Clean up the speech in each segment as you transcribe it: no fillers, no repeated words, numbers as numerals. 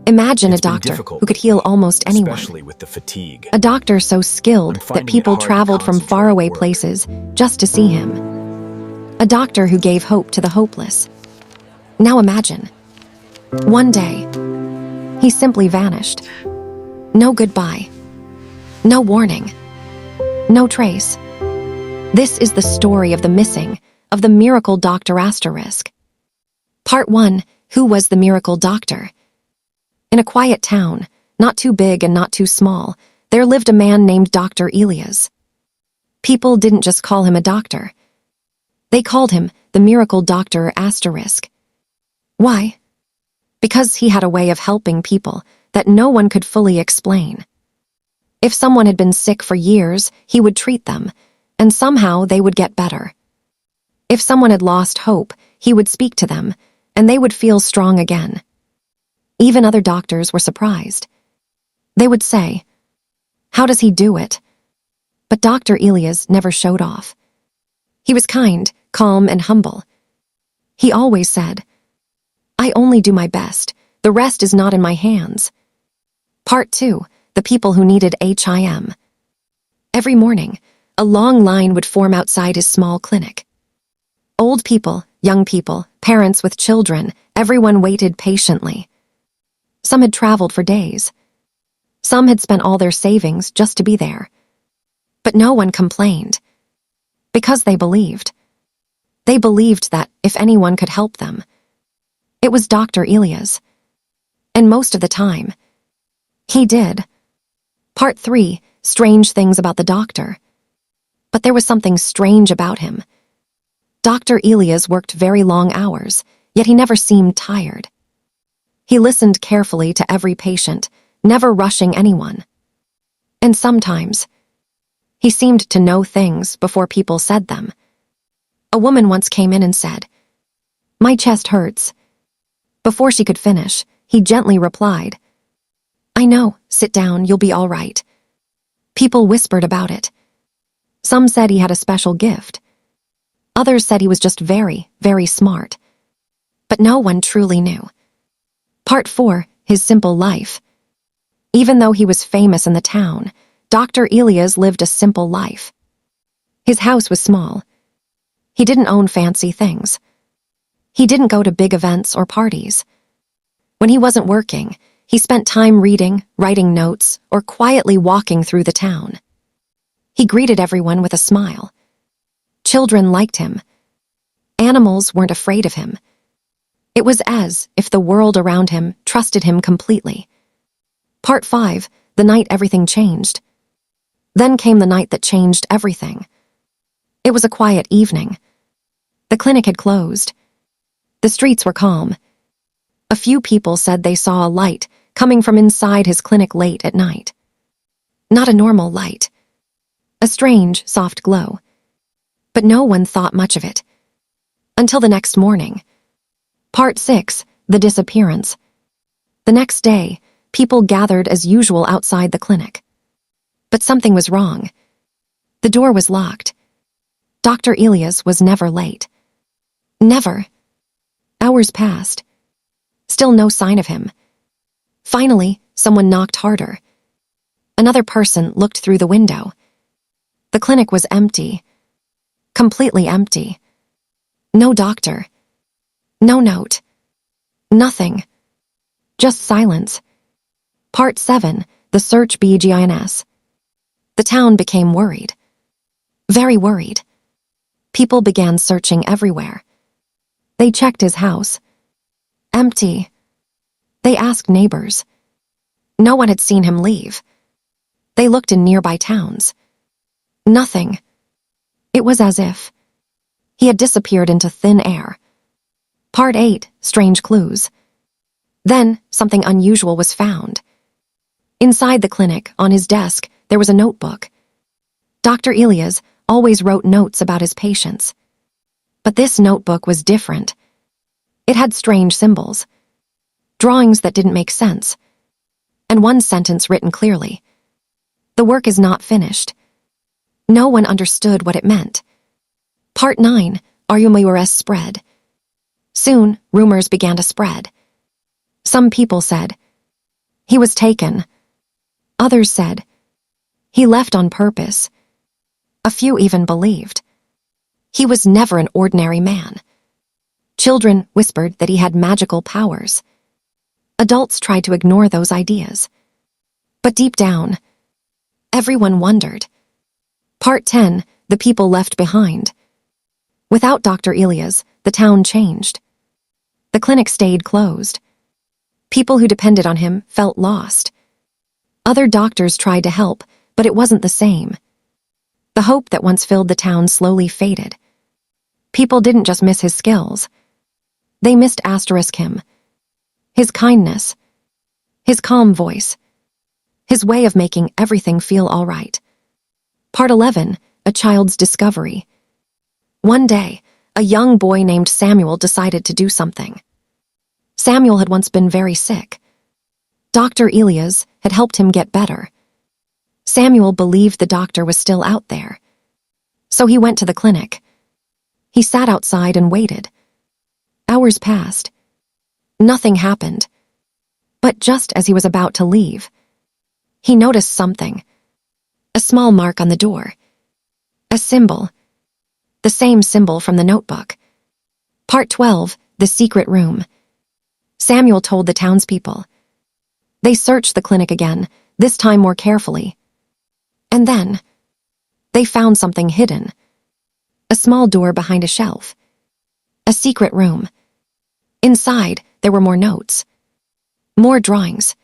Imagine a It's been doctor difficult who could heal lately, almost anyone. especially with the fatigue. A doctor so skilled I'm that finding it people hard to traveled from concentrate faraway at work. places just to see him. A doctor who gave hope to the hopeless. Now imagine. One day, he simply vanished. No goodbye. No warning. No trace. This is the story of the missing, of the miracle doctor asterisk. Part 1. Who was the miracle doctor? In a quiet town, not too big and not too small, there lived a man named Dr. Elias. People didn't just call him a doctor. They called him the miracle doctor asterisk. Why? Because he had a way of helping people that no one could fully explain. If someone had been sick for years, he would treat them, and somehow they would get better. If someone had lost hope, he would speak to them, and they would feel strong again. Even other doctors were surprised. They would say, "How does he do it?" But Dr. Elias never showed off. He was kind, calm, and humble. He always said, "I only do my best. The rest is not in my hands." Part 2. The people who needed him. Every morning, a long line would form outside his small clinic. Old people, young people, parents with children, everyone waited patiently. Some had traveled for days. Some had spent all their savings just to be there. But no one complained. Because they believed. They believed that if anyone could help them, it was Dr. Elias. And most of the time, he did. Part 3. Strange things about the doctor. But there was something strange about him. Dr. Elias worked very long hours, yet he never seemed tired. He listened carefully to every patient, never rushing anyone. And sometimes, he seemed to know things before people said them. A woman once came in and said, "My chest hurts." Before she could finish, he gently replied, "I know, sit down, you'll be all right." People whispered about it. Some said he had a special gift. Others said he was just very, very smart. But no one truly knew. Part 4. His simple life. Even though he was famous in the town, Dr. Elias lived a simple life. His house was small. He didn't own fancy things. He didn't go to big events or parties. When he wasn't working, he spent time reading, writing notes, or quietly walking through the town. He greeted everyone with a smile. Children liked him. Animals weren't afraid of him. It was as if the world around him trusted him completely. Part 5. The night everything changed. Then came the night that changed everything. It was a quiet evening. The clinic had closed. The streets were calm. A few people said they saw a light coming from inside his clinic late at night. Not a normal light. A strange, soft glow. But no one thought much of it. Until the next morning. Part 6. The disappearance. The next day, people gathered as usual outside the clinic. But something was wrong. The door was locked. Dr. Elias was never late. Never. Hours passed. Still no sign of him. Finally, someone knocked harder. Another person looked through the window. The clinic was empty. Completely empty. No doctor. No note. Nothing. Just silence. Part 7. The search begins. The town became worried. Very worried. People began searching everywhere. They checked his house. Empty. They asked neighbors. No one had seen him leave. They looked in nearby towns. Nothing. It was as if he had disappeared into thin air. Part 8. Strange clues. Then, something unusual was found. Inside the clinic, on his desk, there was a notebook. Dr. Elias always wrote notes about his patients. But this notebook was different. It had strange symbols. Drawings that didn't make sense. And one sentence written clearly. The work is not finished. No one understood what it meant. Part 9. Rumors spread. Soon, rumors began to spread. Some people said, He was taken. Others said he left on purpose. A few even believed he was never an ordinary man. Children whispered that he had magical powers. Adults tried to ignore those ideas. But deep down, everyone wondered. Part 10, The People Left Behind. Without Dr. Elias, the town changed. The clinic stayed closed. People who depended on him felt lost. Other doctors tried to help, but it wasn't the same. The hope that once filled the town slowly faded. People didn't just miss his skills. They missed him. His kindness. His calm voice. His way of making everything feel all right. Part 11, A Child's Discovery. One day, a young boy named Samuel decided to do something. Samuel had once been very sick. Dr. Elias had helped him get better. Samuel believed the doctor was still out there. So he went to the clinic. He sat outside and waited. Hours passed. Nothing happened. But just as he was about to leave, he noticed something. A small mark on the door. A symbol. The same symbol from the notebook. Part 12, The Secret Room. Samuel told the townspeople. They searched the clinic again, this time more carefully. And then, they found something hidden. A small door behind a shelf. A secret room. Inside, there were more notes. More drawings.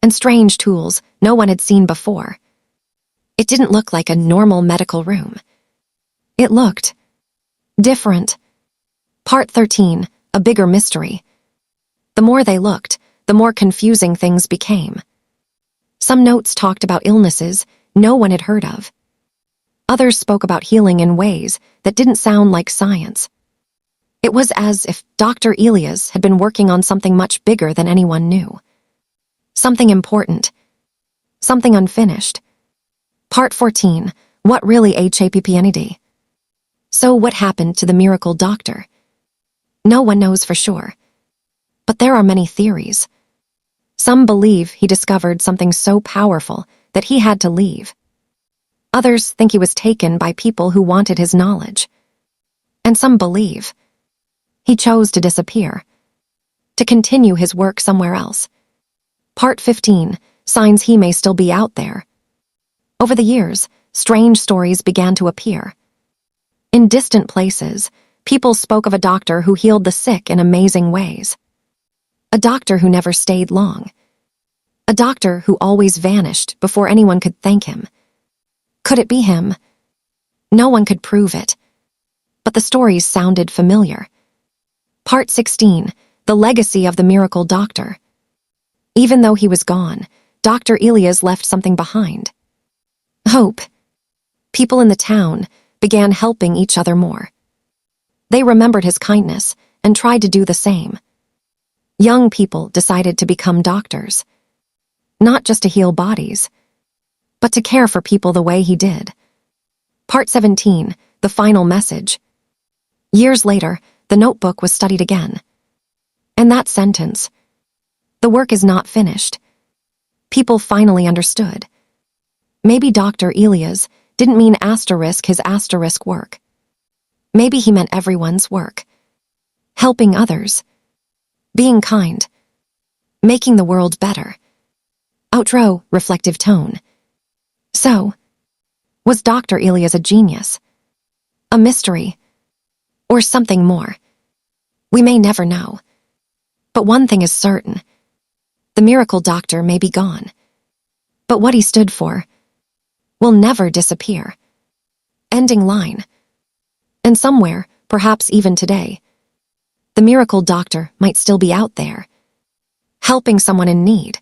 And strange tools no one had seen before. It didn't look like a normal medical room. It looked different. Part 13, A Bigger Mystery. The more they looked, the more confusing things became. Some notes talked about illnesses no one had heard of. Others spoke about healing in ways that didn't sound like science. It was as if Dr. Elias had been working on something much bigger than anyone knew. Something important. Something unfinished. Part 14, What Really Happened? So what happened to the miracle doctor? No one knows for sure. But there are many theories. Some believe he discovered something so powerful that he had to leave. Others think he was taken by people who wanted his knowledge. And some believe he chose to disappear, to continue his work somewhere else. Part 15, Signs he may still be out there. Over the years, strange stories began to appear. In distant places, people spoke of a doctor who healed the sick in amazing ways. A doctor who never stayed long. A doctor who always vanished before anyone could thank him. Could it be him? No one could prove it. But the stories sounded familiar. Part 16, The Legacy of the Miracle Doctor. Even though he was gone, Dr. Elias left something behind. Hope. People in the town began helping each other more. They remembered his kindness and tried to do the same. Young people decided to become doctors. Not just to heal bodies, but to care for people the way he did. Part 17, The Final Message. Years later, the notebook was studied again. And that sentence, the work is not finished. People finally understood. Maybe Dr. Elias didn't mean his work. Maybe he meant everyone's work. Helping others. Being kind. Making the world better. Outro, reflective tone. So, was Dr. Elias a genius? A mystery? Or something more? We may never know. But one thing is certain. The miracle doctor may be gone. But what he stood for will never disappear. Ending line. And somewhere, perhaps even today, the miracle doctor might still be out there, helping someone in need.